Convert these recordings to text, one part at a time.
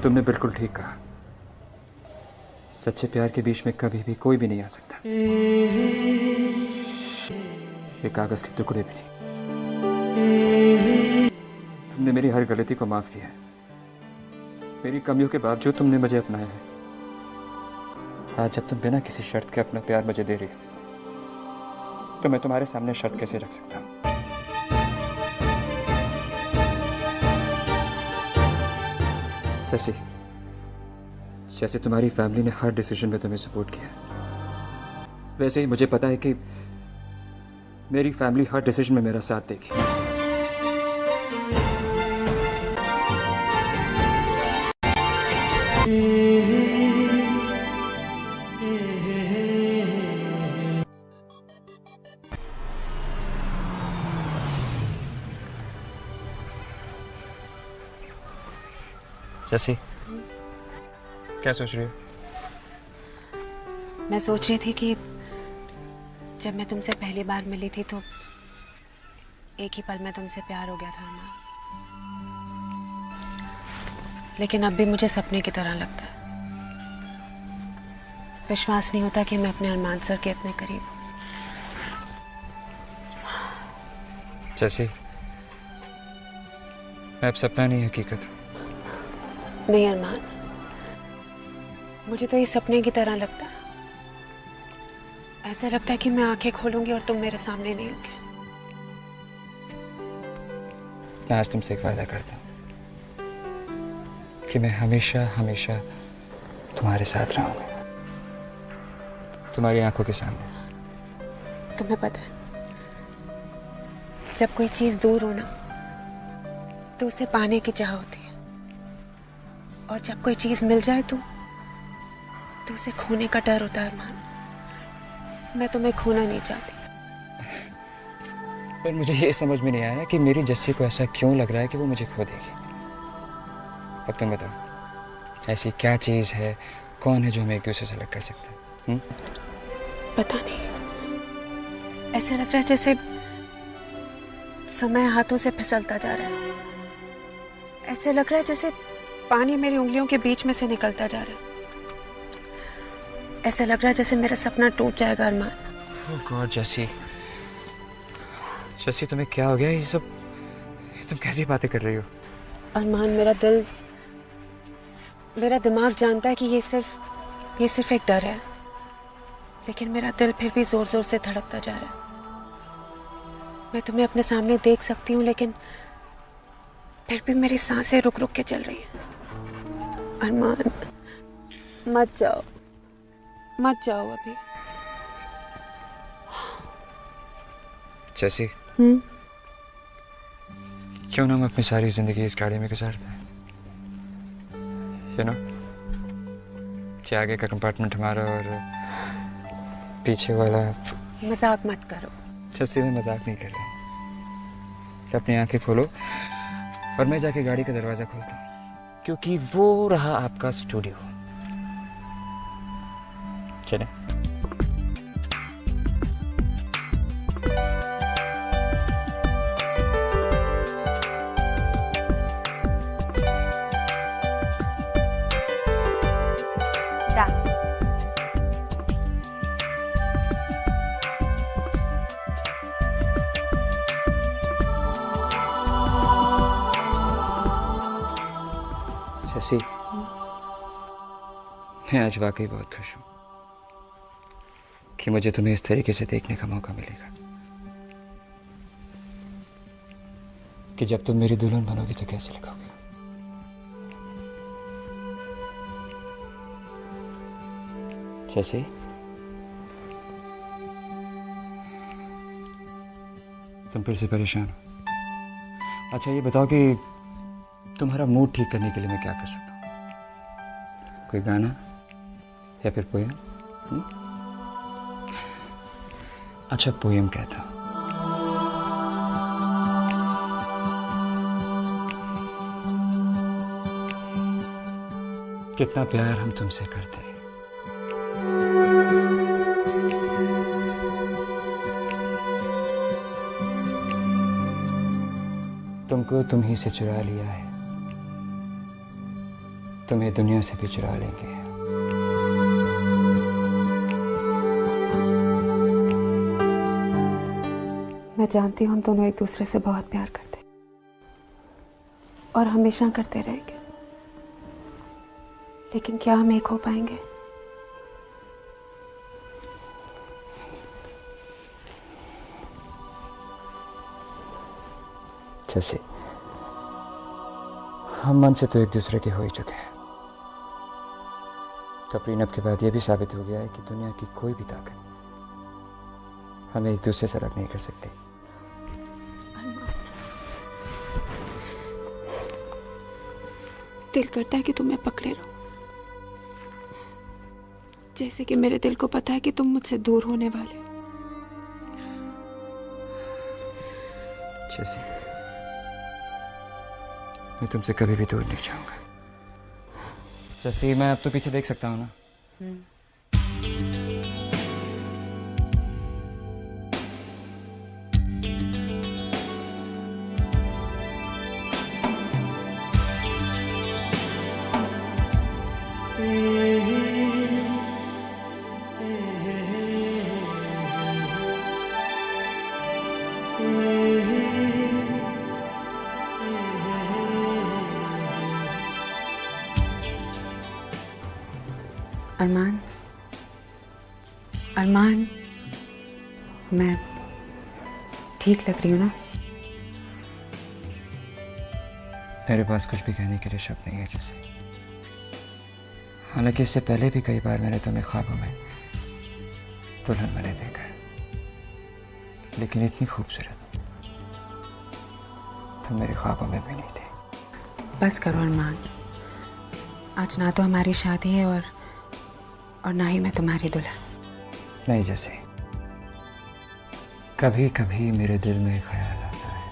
तुमने बिल्कुल ठीक कहा। सच्चे प्यार के बीच में कभी भी कोई भी नहीं आ सकता, ये कागज के टुकड़े भी नहीं। तुमने मेरी हर गलती को माफ किया है। मेरी कमियों के बावजूद तुमने मुझे अपनाया है। आज जब तुम बिना किसी शर्त के अपना प्यार मुझे दे रही हो, तो मैं तुम्हारे सामने शर्त कैसे रख सकता हूँ? जैसे तुम्हारी फैमिली ने हर डिसीजन में तुम्हें सपोर्ट किया, वैसे ही मुझे पता है कि मेरी फैमिली हर डिसीजन में मेरा साथ देगी। जैसी क्या सोच रही हो? मैं सोच रही थी कि जब मैं तुमसे पहली बार मिली थी तो एक ही पल में तुमसे प्यार हो गया था ना, लेकिन अब भी मुझे सपने की तरह लगता है। विश्वास नहीं होता कि मैं अपने अरमान सर के इतने करीब हूँ। जैसी मैं अब सपना नहीं, हकीकत हूँ। नहीं अरमान, मुझे तो ये सपने की तरह लगता है। ऐसा लगता है कि मैं आंखें खोलूंगी और तुम मेरे सामने नहीं होगे। मैं आज तुमसे एक वादा करता हूँ कि मैं हमेशा हमेशा तुम्हारे साथ रहूंगा, तुम्हारी आंखों के सामने। तुम्हें पता है, जब कोई चीज दूर हो ना तो उसे पाने की चाह होती है, और जब कोई चीज मिल जाए तो उसे खोने का डर होता है अरमान। मैं तुम्हें खोना नहीं चाहती। पर मुझे ये समझ में नहीं आया कि मेरी जस्सी को ऐसा क्यों लग रहा है कि वो मुझे खो देगी। अब तुम बताओ, ऐसी क्या चीज है, कौन है जो हमें एक दूसरे से अलग कर सकता है? पता नहीं, ऐसा लग रहा है जैसे समय हाथों से फिसलता जा रहा है। ऐसे लग रहा है जैसे पानी मेरी उंगलियों के बीच में से निकलता जा रहा है। ऐसा लग रहा है जैसे मेरा सपना टूट जाएगा अरमान। ओह गॉड जैसी तुम्हें क्या हो गया? ये तुम कैसी बातें कर रही हो? अरमान, मेरा दिमाग जानता है कि ये सिर्फ एक डर है, लेकिन मेरा दिल फिर भी जोर जोर से धड़कता जा रहा है। मैं तुम्हें अपने सामने देख सकती हूँ, लेकिन फिर भी मेरी सांसें रुक रुक के चल रही हैं। अरमान, मत जाओ अभी। जैसी क्यों ना हम अपनी सारी जिंदगी इस गाड़ी में गुजारते हैं? कि आगे का कंपार्टमेंट हमारा और पीछे वाला। मजाक मत करो। जैसे मैं मजाक नहीं कर रहा। अपनी आंखें खोलो और मैं जाके गाड़ी का दरवाजा खोलता हूँ, क्योंकि वो रहा आपका स्टूडियो। चले। जैसी मैं आज वाकई बहुत खुश हूँ कि मुझे तुम्हें इस तरीके से देखने का मौका मिलेगा कि जब तुम मेरी दुल्हन बनोगी तो कैसे लगोगे। जैसे तुम फिर से परेशान हो? अच्छा ये बताओ कि तुम्हारा मूड ठीक करने के लिए मैं क्या कर सकता हूँ? कोई गाना या फिर पोयम? अच्छा पोयम कहता हूँ। कितना प्यार हम तुमसे करते हैं, तुमको तुम ही से चुरा लिया है, तुम्हें दुनिया से भी चुरा लेंगे। मैं जानती हूँ हम दोनों एक दूसरे से बहुत प्यार करते और हमेशा करते रहेंगे, लेकिन क्या हम एक हो पाएंगे? जैसे हम मन से तो एक दूसरे के हो ही चुके हैं, तो प्रीनप के बाद यह भी साबित हो गया है कि दुनिया की कोई भी ताकत हमें एक दूसरे से अलग नहीं कर सकती। दिल करता है कि तुम्हें पकड़े रहो, जैसे कि मेरे दिल को पता है कि तुम मुझसे दूर होने वाले हो। जैसे मैं तुमसे कभी भी दूर नहीं जाऊंगा। जैसे मैं अब तो पीछे देख सकता हूँ ना? अरमान, अरमान, मैं ठीक लग रही हूँ ना? मेरे पास कुछ भी कहने के लिए शब्द नहीं है जैसे। हालांकि इससे पहले भी कई बार मैंने तुम्हें ख्वाबों में दुल्हन बने देखा, लेकिन इतनी खूबसूरत तुम मेरे ख्वाबों में भी नहीं थे। बस करो अरमान, आज ना तो हमारी शादी है और ना ही मैं तुम्हारी दुल्हन। नहीं जैसे, कभी कभी मेरे दिल में ख्याल आता है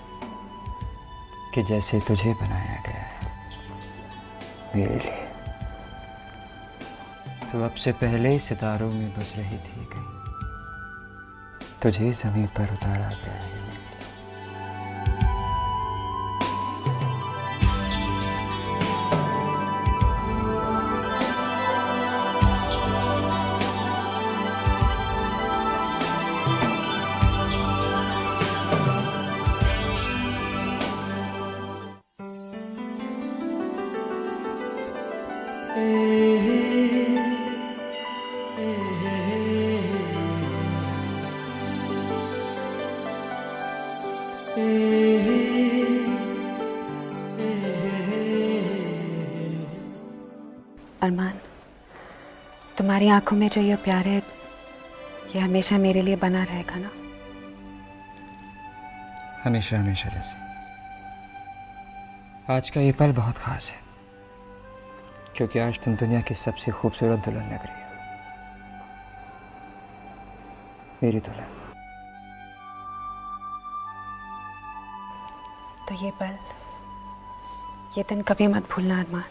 कि जैसे तुझे बनाया गया है मेरे लिए, तो अब से पहले सितारों में बस रही थी कहीं, तुझे जमीन पर उतारा गया है। अरमान, तुम्हारी आंखों में जो ये प्यार है, ये हमेशा मेरे लिए बना रहेगा ना? हमेशा हमेशा जैसे। आज का ये पल बहुत खास है, क्योंकि आज तुम दुनिया की सबसे खूबसूरत दुल्हन लग रही हो, मेरी दुल्हन। तो ये पल, ये दिन कभी मत भूलना अरमान।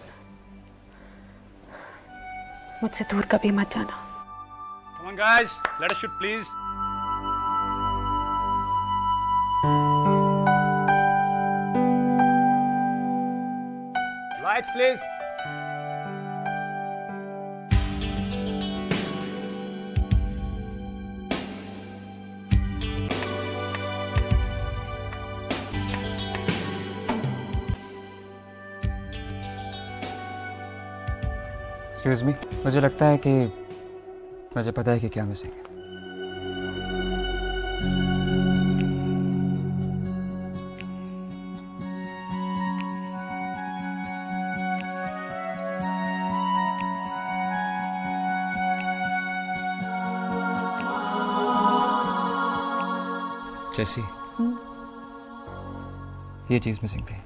मुझसे दूर कभी मत जाना। Come on guys, let us shoot please. Lights please. Excuse me, मुझे लगता है कि मुझे पता है कि क्या मिसिंग है। जैसी ये चीज मिसिंग थी।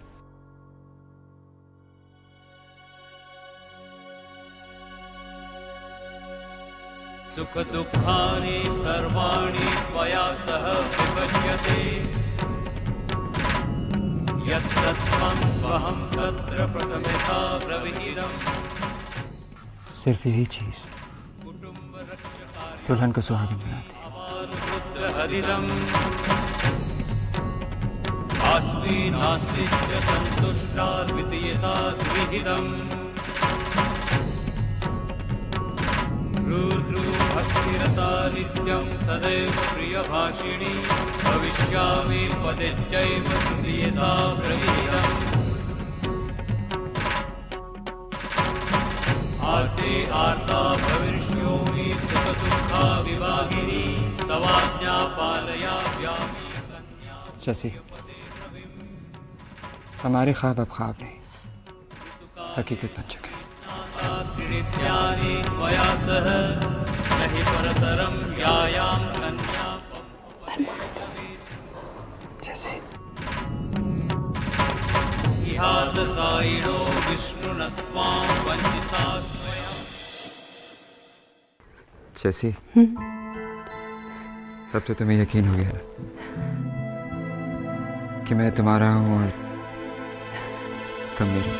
सुख दुःखानि सर्वाणि त्वया सह विभज्यते यत्तत्त्वं स्वहं तत्र प्रथमतः ब्रवीमि। सिर्फ यही चीज दुल्हन को सुहागिन बनाती है। आस्ति नास्ति च सन्तुष्टा द्वितीयता द्विहितम्। नित्यं सदैव प्रियभाषिणी भविष्यामि पदेच्चैव प्रियसा प्रविहितम् आर्ते आर्ता भविष्योमि सुखदुःखा विभागिनी तवाज्ञा पालयाम्यामि शशि, हमारे ख्वाब अब ख्वाब नहीं, हकीकत बन चुके हैं। त्रिनित्यानि त्वया सह नहि परतरं यायां कन्या शशि, इहादसायिनो विष्णुनस्त्वां वञ्चिता स्वयं। शशि, अब तो तुम्हें यकीन हो गया ना कि मैं तुम्हारा हूं और तुम मेरी।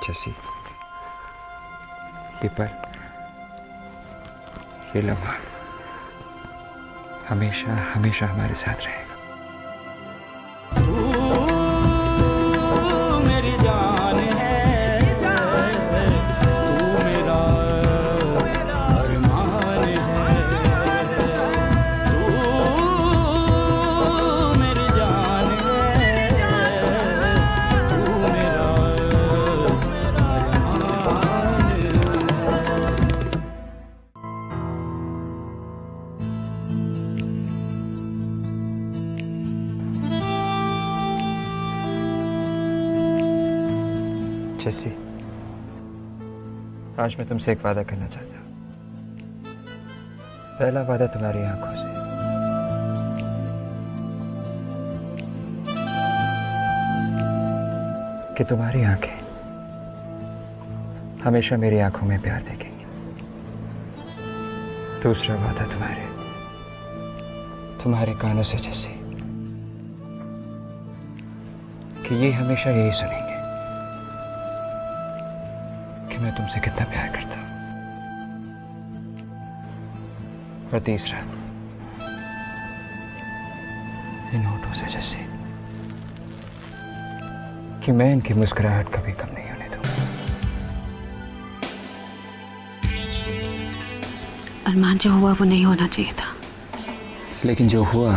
शशि, ये पल, ये लम्हा हमेशा हमेशा हमारे साथ रहेगा। शशि, आज मैं तुमसे एक वादा करना चाहता हूँ। पहला वादा तुम्हारी आंखों से, कि तुम्हारी आंखें हमेशा मेरी आंखों में प्यार देखेंगी। दूसरा वादा तुम्हारे कानों से जैसे, कि ये हमेशा यही सुनेंगे कि मैं तुमसे कितना प्यार करता हूं। और तीसरा, इन होठों से जैसे, कि मैं इनकी मुस्कुराहट कभी कम नहीं होने दूंगा। अरमान, जो हुआ वो नहीं होना चाहिए था। लेकिन जो हुआ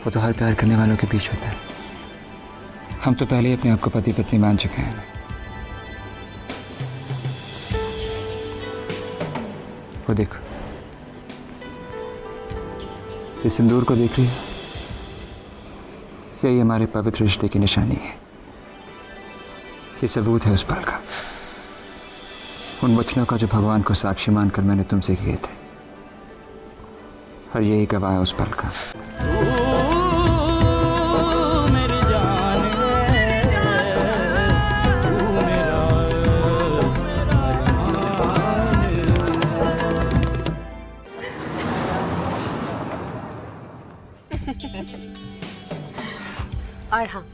वो तो हर प्यार करने वालों के बीच होता है। हम तो पहले ही अपने आप को पति पत्नी मान चुके हैं ना। वो देखो, इस सिंदूर को देख रही है? यही हमारे पवित्र रिश्ते की निशानी है। ये सबूत है उस पल का, उन वचनों का जो भगवान को साक्षी मानकर मैंने तुमसे किए थे, और यही गवाह है उस पल का। और हाँ,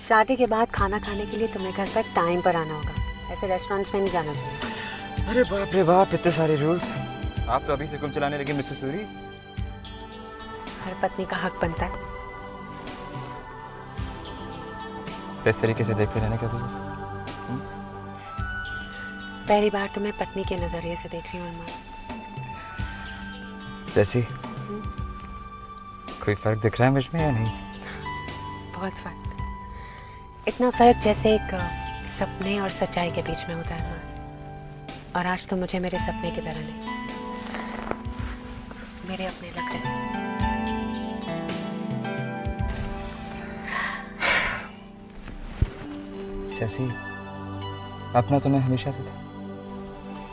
शादी के बाद खाना खाने के लिए तुम्हें घर पर टाइम पर आना होगा। ऐसे रेस्टोरेंट्स में नहीं जाना चाहिए। अरे बाप रे बाप, इतने सारे रूल्स। आप तो अभी से हुक्म चलाने लगे मिसेस सूरी। हर पत्नी का हक बनता है। इस तरीके से देखते रहने का रूल्स। पहली बार तुम्हें पत्नी के नजरिए से देख रही हूँ अरमान। जैसी, कोई फर्क दिख रहा है मुझ में या नहीं? बहुत फर्क, इतना फर्क जैसे एक सपने और सच्चाई के बीच में होता है अरमान। और आज तो मुझे मेरे सपने की तरह नहीं, मेरे अपने लग रहे हैं। जैसी, अपना तुम्हें हमेशा से था।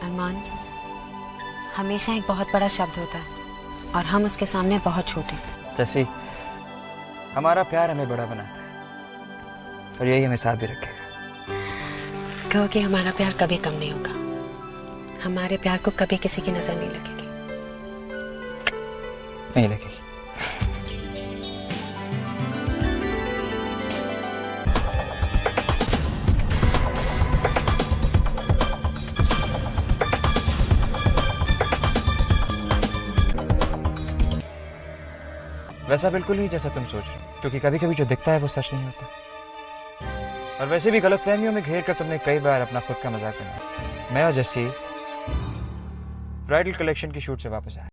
अरमान, हमेशा एक बहुत बड़ा शब्द होता है और हम उसके सामने बहुत छोटे। जैसी, हमारा प्यार हमें बड़ा बनाता है और यही हमें साथ भी रखेगा। कहो कि हमारा प्यार कभी कम नहीं होगा। हमारे प्यार को कभी किसी की नजर नहीं लगेगी। नहीं लगेगी। वैसा बिल्कुल ही जैसा तुम सोच रहे हो। क्योंकि कभी कभी जो दिखता है वो सच नहीं होता। और वैसे भी गलतफहमियों में घेर कर तुमने कई बार अपना खुद का मजाक बनाया। मैं और जस्सी ब्राइडल कलेक्शन की शूट से वापस आए।